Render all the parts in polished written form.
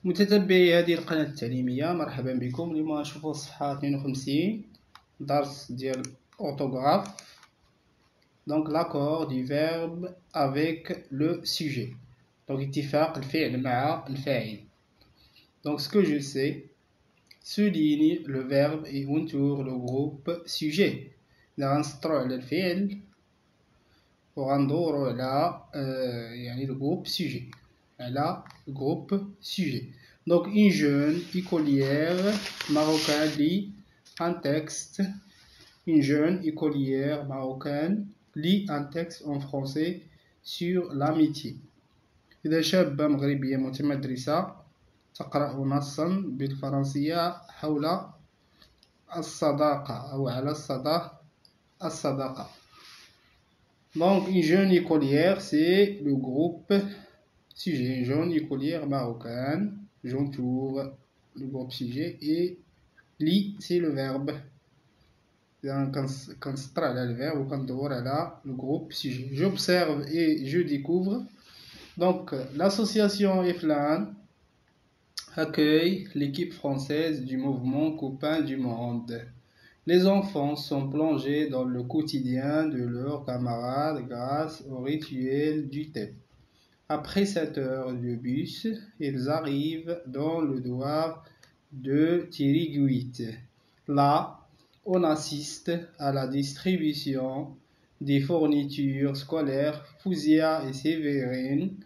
متتبعي هذه القناة التعليمية، مرحبا بكم. اليوم نشوفوا الصفحة 52 درس ديال orthographe. Donc l'accord du verbe avec le sujet. Donc اتفاق الفعل مع الفاعل. Donc ce que je sais, souligne le verbe et entoure le groupe sujet. غنسطروا على الفعل وغندوروا على يعني le groupe sujet. على le groupe sujet. Donc une jeune écolière marocaine lit un texte. Une jeune écolière marocaine lit un texte en français sur l'amitié. إذا شابة مغربية متمدرسة تقرأ نصا بالفرنسية حول الصداقة أو على الصداقة. Donc une jeune écolière, c'est le groupe sujet. Une jeune écolière marocaine, j'entoure le groupe sujet, et lit, c'est le verbe. كنسطر على الفيرب وكندور على le groupe sujet. J'observe et je découvre. Donc l'association EFLAN accueille l'équipe française du mouvement Copains du Monde. Les enfants sont plongés dans le quotidien de leurs camarades grâce au rituel du thé. Après 7 heures de bus, ils arrivent dans le douar de Tiriguit. Là, on assiste à la distribution des fournitures scolaires. Fouzia et Séverine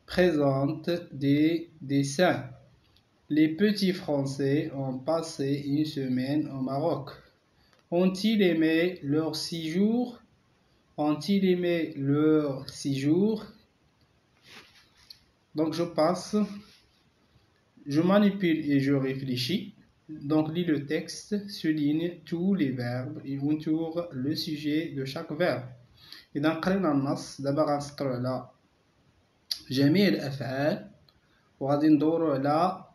présentent des dessins. Les petits Français ont passé une semaine au Maroc. Ont-ils aimé leur séjour? Ont-ils aimé leur séjour? Donc je passe, je manipule et je réfléchis. Donc lis le texte, souligne tous les verbes et entoure le sujet de chaque verbe. إذا قرينا النص دابا غنسطرو على جميع الأفعال وغادي ندورو على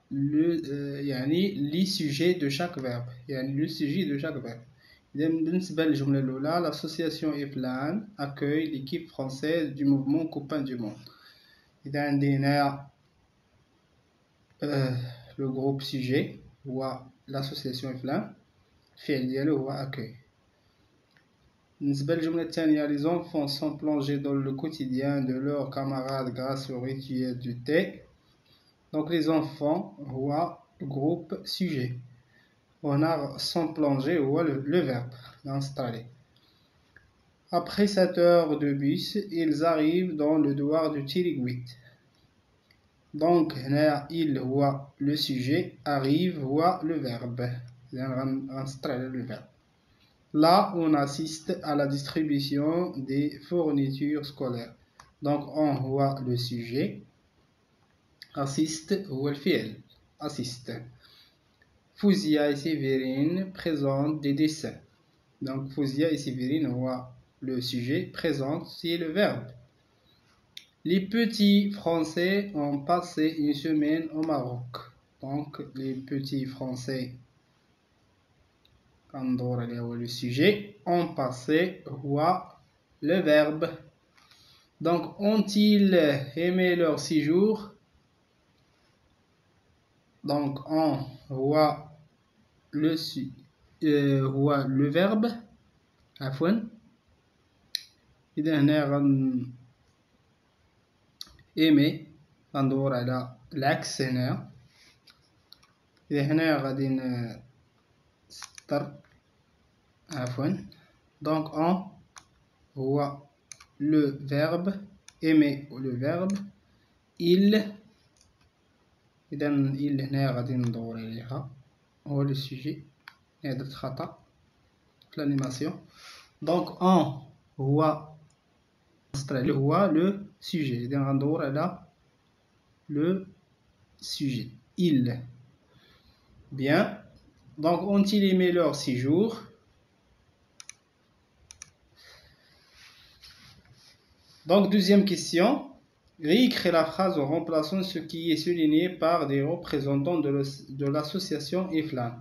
يعني لي سوجي دو شاك فيرب، يعني لو سوجي دو شاك فيرب. إذا بالنسبة للجملة الأولى، l'association EFLAN accueille l'équipe française du mouvement Copains du Monde. إذا عندي هنايا لو جروب سوجي هو l'association EFLAN، الفعل ديالو هو accueil. بالنسبة للجملة الثانية، les enfants sont plongés dans le quotidien de leurs camarades grâce au rituel du thé. Donc les enfants هو groupe sujet. وهنا sont plongés هو le verbe installé. Après 7 heures de bus, ils arrivent dans le douar de Tiriguit. Donc هنا il هو le sujet, arrive هو le verbe. غنسطر على le verbe. Là, on assiste à la distribution des fournitures scolaires. Donc on voit le sujet. Assiste هو الفعل. Assiste. Fouzia et Séverine présentent des dessins. Donc Fouzia et Séverine هو le sujet, présente c'est le verbe. Les petits Français ont passé une semaine au Maroc. Donc les petits Français, كندور عليه هو le sujet, ont passé هو le verbe. Donc ont-ils aimé leur séjour? Donc on هو هو le verbe. عفوا. إذا هنا aimer غندور على العكس هنا. إذا هنا غادي نسطر عفوا. Donc on هو le verbe, aimer le verbe, il إذا il هنا غادي ندور عليها هو le sujet. هنا درت خطأ في l'animation. Donc on هو هو le sujet. إذا غندور على le sujet. Il. Bien. Donc ont-ils aimé leur séjour? Donc deuxième question. Réécris la phrase en remplaçant ce qui est souligné par des représentants de l'association EFLAN.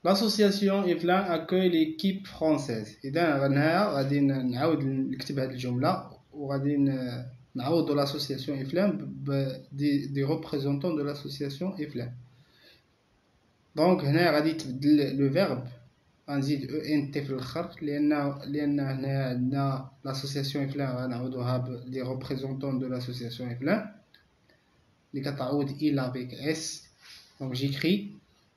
L'association EFLAN accueille l'équipe française. إذا هنا غادي نعاود نكتب هذه الجملة وغادي نعوض l'association إفلام des représentants de l'association إفلام. دونك هنا غادي تبدل لو فيرب، غنزيد ENT في الآخر لأن هنا عندنا l'association إفلام غنعوضوها des représentants de l'association إفلام اللي كتعوض il avec S. Donc j'écris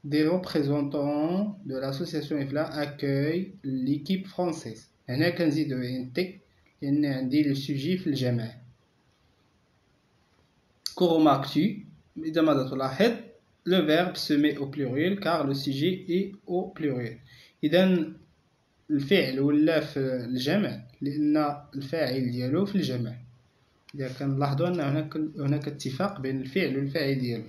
des représentants de l'association إفلام accueillent l'équipe française. هنا كنزيد ENT لأن عندي le sujet في الجمع. Que remarques-tu? إذا ماذا تلاحظ؟ Le verbe se met au pluriel car le sujet est au pluriel. إذا الفعل ولا في الجمع لأن الفاعل ديالو في الجمع. إذا كنلاحظوا أن هناك اتفاق بين الفعل والفاعل ديالو.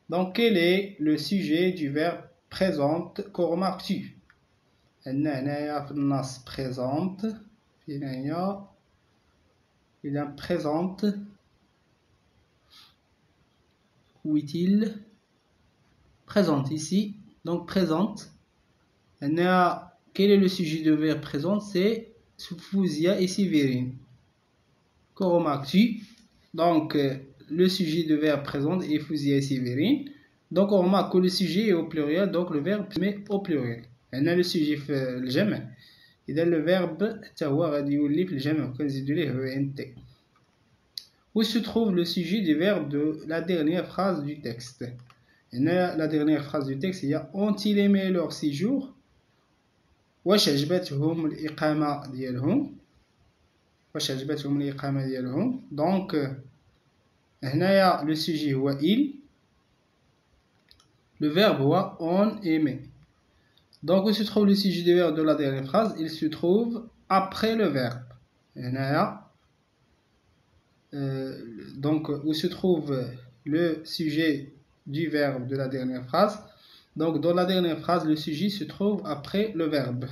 Donc quel est le sujet du verbe présente? Que remarques-tu? عندنا هنايا في النص présente، هنايا إذا présente. Où est-il? Présente ici. Donc présente. Quel est le sujet de verbe présente? C'est Fouzia et Sévérine. Que remarques-tu? Donc le sujet de verbe présente est Fouzia et Sévérine. Donc on remarque que le sujet est au pluriel, donc le verbe se met au pluriel. Le sujet fait le jama. إذا le verbe هو غادي يولي في الجمع وكنزيدو ليه ENT. Où se trouve le sujet du verbe de la dernière phrase du texte? La dernière phrase du texte il y a ont-ils aimé leur séjour? واش عجبتهم الإقامة ديالهم؟ واش عجبتهم الإقامة ديالهم؟ Donc هنايا le sujet هو il, le verbe هو on aimé. Donc où se trouve le sujet du verbe de la dernière phrase? Il se trouve après le verbe. هنايا donc où se trouve le sujet du verbe de la dernière phrase? Donc dans la dernière phrase le sujet se trouve après le verbe.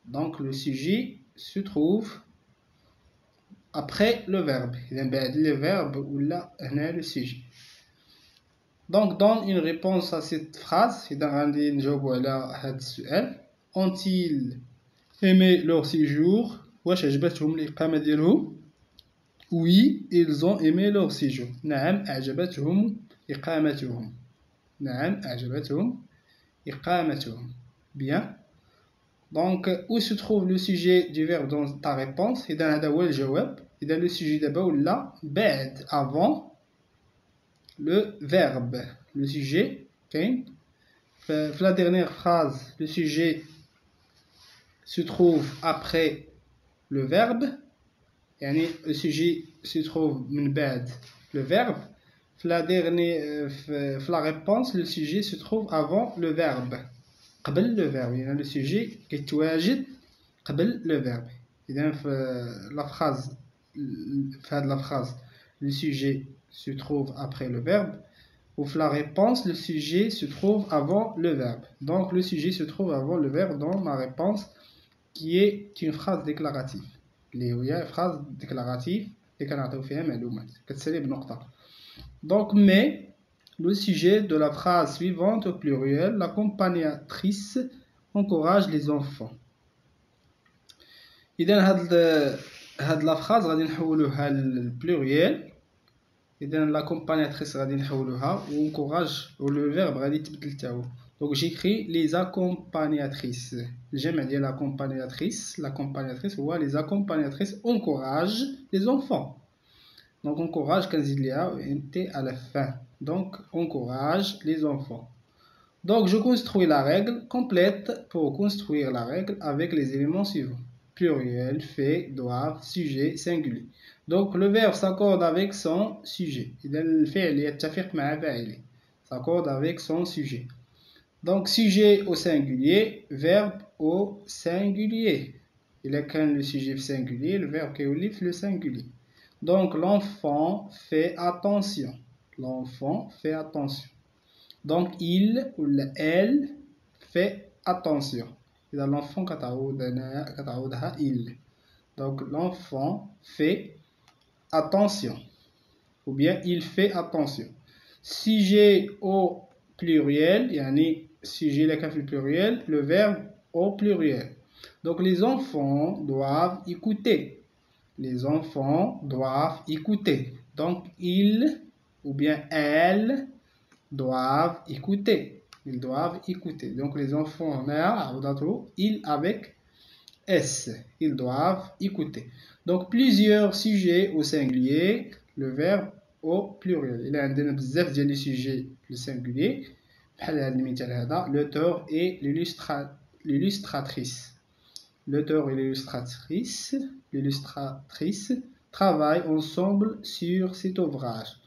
Donc le sujet se trouve après le verbe. Le verbe ou là le sujet. Donc donne une réponse à cette phrase. Ont-ils aimé leur séjour? Oui, ils ont aimé leur séjour. نعم أعجبتهم إقامتهم. نعم أعجبتهم إقامتهم. Bien. Donc où se trouve le sujet du verbe dans ta réponse? إذا هذا هو الجواب. إذا le sujet دابا ولا بعد avant le verbe. Le sujet كاين في la dernière phrase le sujet se trouve après le verbe. يعني le sujet se trouve من بعد le verbe. في la réponse le sujet se trouve avant le verbe. قبل le verbe. يعني le sujet كيتواجد قبل le verbe. إذا في la phrase في هذه la phrase le sujet se trouve après le verbe. Ou la réponse le sujet se trouve avant le verbe. Donc le sujet se trouve avant le verbe dans ma réponse qui est une phrase déclarative. اللي هي phrase déclarative اللي كنعطيو فيها معلومات كتسالي بنقطة. Donc mais le sujet de la phrase suivante au pluriel, l'accompagnatrice encourage les enfants. إذا هاد la phrase غادي نحولوها للpluriel. إذا l'accompagnatrice غادي نحولوها و encourage و le verbe غادي يتبدل حتى هو. Donc j'écris les accompagnatrices. الجمع ديال l'accompagnatrice هو les accompagnatrices encouragent les enfants. Donc encourage كنزيد ليها nt à la fin. Donc encourage les enfants. Donc je construis la règle complète pour construire la règle avec les éléments suivants. Pluriel, fait, doivent, sujet, singulier. Donc le verbe s'accorde avec son sujet. إذا الفعل يتفق مع فاعله. S'accorde avec son sujet. Donc sujet au singulier, verbe au singulier. Il a quand le sujet singulier, le verbe qui est le singulier. Donc l'enfant fait attention. L'enfant fait attention. Donc il ou elle fait attention. إذا l'enfant كتعوضها il. Donc l'enfant fait attention. Ou bien il fait attention. Sujet au pluriel, يعني sujet là في pluriel, le verbe au pluriel. Donc les enfants doivent écouter. Les enfants doivent écouter. Donc, ils ou bien elles doivent écouter. Ils doivent écouter. Donc, les enfants, ils avec S. Ils doivent écouter. Donc, plusieurs sujets au singulier, le verbe au pluriel. Il y a بزاف ديال les sujets au singulier. L'auteur et l'illustratrice. L'auteur et l'illustratrice travaillent ensemble sur cet ouvrage.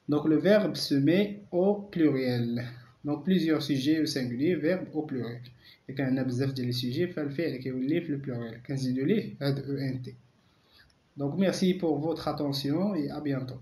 Donc le verbe se met au pluriel. Donc plusieurs sujets au singulier, verbe au pluriel. Et quand on a besoin de sujets, il faut le faire avec le pluriel. Quand on dit le, ent. Donc merci pour votre attention et à bientôt.